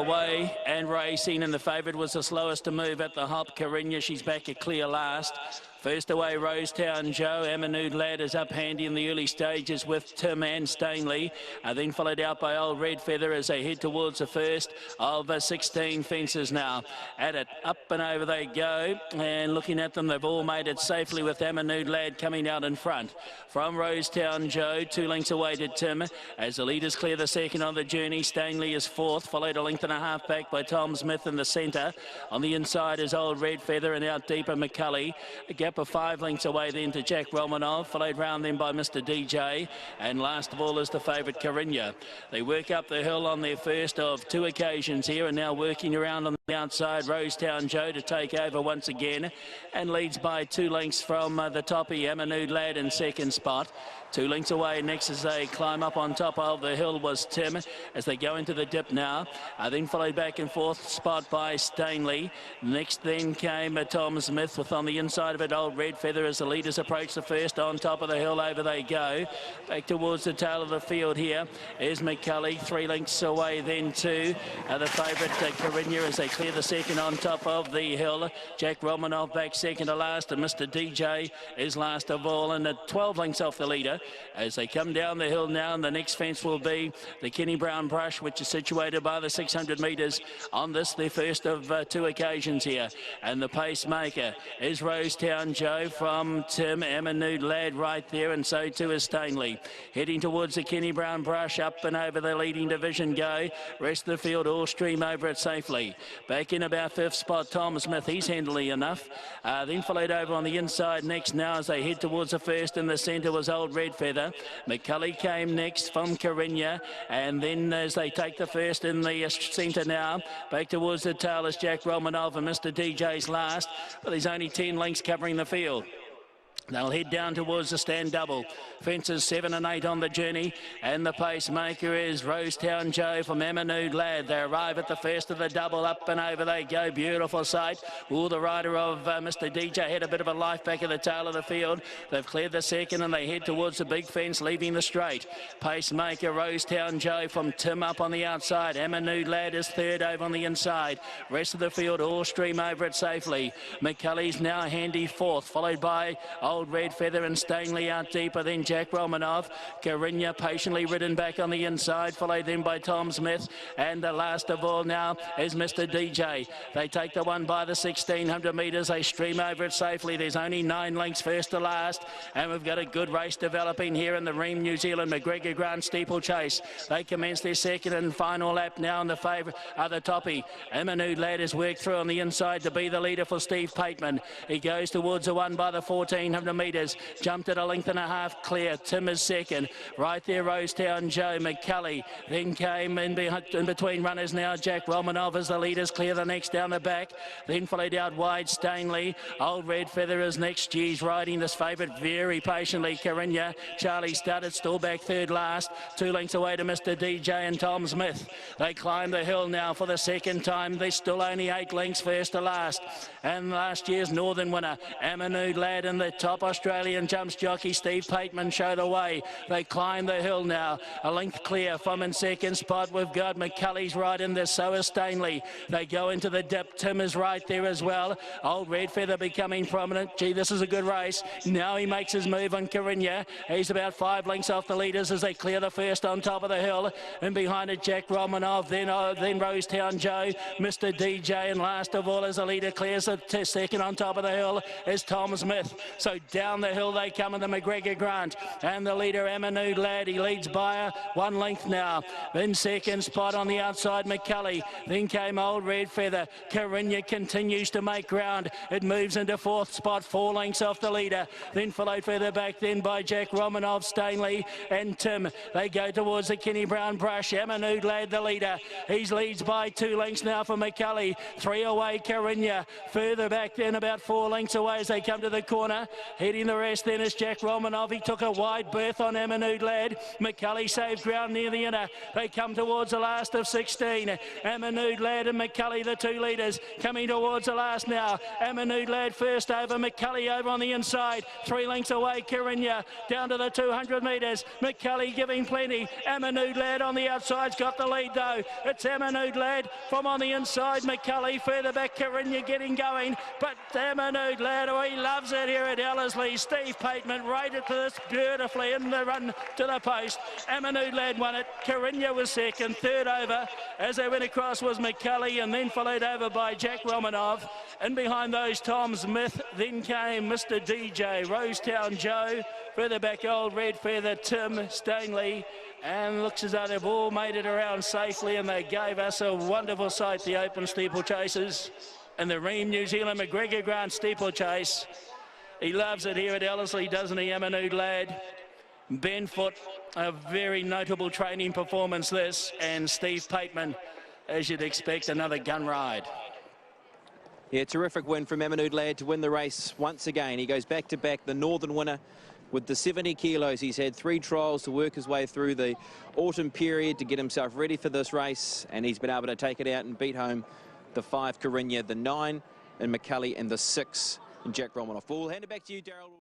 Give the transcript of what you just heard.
away and racing, and the favourite was the slowest to move at the hop. Carinya, she's back a clear last. First away, Rosetown Joe. AMANOOD Lad is up handy in the early stages with Tim and Stanley. Then followed out by Old Redfeather as they head towards the first of 16 fences now. At it, up and over they go. And looking at them, they've all made it safely with AMANOOD Lad coming out in front. From Rosetown Joe, 2 lengths away to Tim. As the leaders clear the second on the journey, Stanley is fourth, followed a length and a half back by Tom Smith in the centre. On the inside is Old Redfeather, and out deeper McCulley. A gap of 5 lengths away then to Jack Romanov, followed round then by Mr. Deejay, and last of all is the favourite Carinya. They work up the hill on their first of 2 occasions here, and now working around on the outside, Rosetown Joe to take over once again, and leads by 2 lengths from the toppy, AMANOOD Lad in second spot. 2 lengths away next as they climb up on top of the hill was Tim as they go into the dip now. Then followed back in fourth spot by Stanley. Next then came Tom Smith with on the inside of it Old Redfeather as the leaders approach the first on top of the hill. Over they go. Back towards the tail of the field here is McCulley. 3 lengths away then to the favourite Carinya as they clear the second on top of the hill. Jack Romanov back second to last, and Mr. Deejay is last of all, and 12 lengths off the leader. As they come down the hill now, and the next fence will be the Kenny Brown Brush, which is situated by the 600 metres on this, their first of 2 occasions here. And the pacemaker is Rosetown Joe from Tim, AMANOOD Lad right there, and so too is Stanley. Heading towards the Kenny Brown Brush, up and over the leading division go. Rest of the field all stream over it safely. Back in about 5th spot, Tom Smith, he's handily enough. Then followed over on the inside next now as they head towards the first. In the centre was Old Redfeather. McCulley came next from Carinya, and then as they take the first in the centre now, back towards the tail is Jack Romanov, and Mr. DJ's last, but there's only 10 lengths covering the field. They'll head down towards the stand double. Fences 7 and 8 on the journey, and the pacemaker is Rosetown Joe from AMANOOD Lad. They arrive at the first of the double, up and over they go. Beautiful sight. Oh, the rider of Mr. Deejay had a bit of a life back at the tail of the field. They've cleared the second and they head towards the big fence, leaving the straight. Pacemaker Rosetown Joe from Tim up on the outside. AMANOOD Lad is third over on the inside. Rest of the field all stream over it safely. McCulley's now handy fourth, followed by Old Redfeather and Stanley out deeper, then Jack Romanov. Carinya patiently ridden back on the inside, followed then by Tom Smith, and the last of all now is Mr. Deejay. They take the one by the 1600 metres. They stream over it safely. There's only 9 lengths first to last, and we've got a good race developing here in the Rheem New Zealand Mcgregor Grant Steeplechase. They commence their second and final lap now, and the favourite are the toppy. AMANOOD Lad has worked through on the inside to be the leader for Steve Pateman. He goes towards the one by the 1400 metres, jumped at a length and a half clear. Tim is second. Right there, Rosetown Joe. McCulley then came in between runners now. Jack Romanov as the leaders clear the next down the back. Then followed out wide Stanley. Old Redfeather is next. He's riding this favourite very patiently. Carinya. Charlie started still back third last. 2 lengths away to Mr. Deejay and Tom Smith. They climb the hill now for the second time. They're still only 8 lengths first to last. And last year's Northern winner, AMANOOD Lad in the top Australian jumps jockey Steve Pateman show the way. They climb the hill now, a length clear from in second spot. We've got McCulley's right in there, so is Stanley. They go into the dip. Tim is right there as well. Old Redfeather becoming prominent. Gee, this is a good race. Now he makes his move on Carinya. He's about 5 lengths off the leaders as they clear the first on top of the hill. And behind it, Jack Romanov, then Rosetown Joe, Mr. Deejay, and last of all as the leader clears the second on top of the hill is Tom Smith. So down the hill they come in the Mcgregor Grant, and the leader AMANOOD Lad, he leads by 1 length now. Then second spot on the outside McCulley, then came Old Redfeather. Carinya continues to make ground. It moves into 4th spot, 4 lengths off the leader, then followed further back then by Jack Romanov, Stanley and Tim. They go towards the Kenny Brown Brush. AMANOOD Lad the leader, he leads by 2 lengths now for McCulley. 3 away Carinya, further back then about 4 lengths away as they come to the corner. Heading the rest then is Jack Romanov. He took a wide berth on AMANOOD Lad. McCulley saved ground near the inner. They come towards the last of 16. AMANOOD Lad and McCulley, the two leaders, coming towards the last now. AMANOOD Lad first over, McCulley over on the inside. 3 lengths away, Carinya down to the 200 metres. McCulley giving plenty. AMANOOD Lad on the outside's got the lead though. It's AMANOOD Lad from on the inside. McCulley further back, Carinya getting going. But AMANOOD Lad, oh, he loves it here at Ellerslie. Steve Pateman rated to this beautifully in the run to the post. AMANOOD Lad won it. Carinya was second. Third over as they went across was McCulley, and then followed over by Jack Romanov. And behind those, Tom Smith. Then came Mr. Deejay, Rosetown Joe. Further back, old Redfeather, Tim Stanley. And looks as though they've all made it around safely, and they gave us a wonderful sight, the open steeplechases. And the Rheem New Zealand Mcgregor Grant Steeplechase. He loves it here at Ellerslie, doesn't he, AMANOOD Lad? Ben Foote, a very notable training performance this, and Steve Pateman, as you'd expect, another gun ride. Yeah, terrific win from AMANOOD Lad to win the race once again. He goes back to back, the Northern winner with the 70 kilos. He's had 3 trials to work his way through the autumn period to get himself ready for this race, and he's been able to take it out and beat home the 5 Carinya, the 9 and McCulley, and the 6 and Jack Romanov. We'll hand it back to you, Daryl.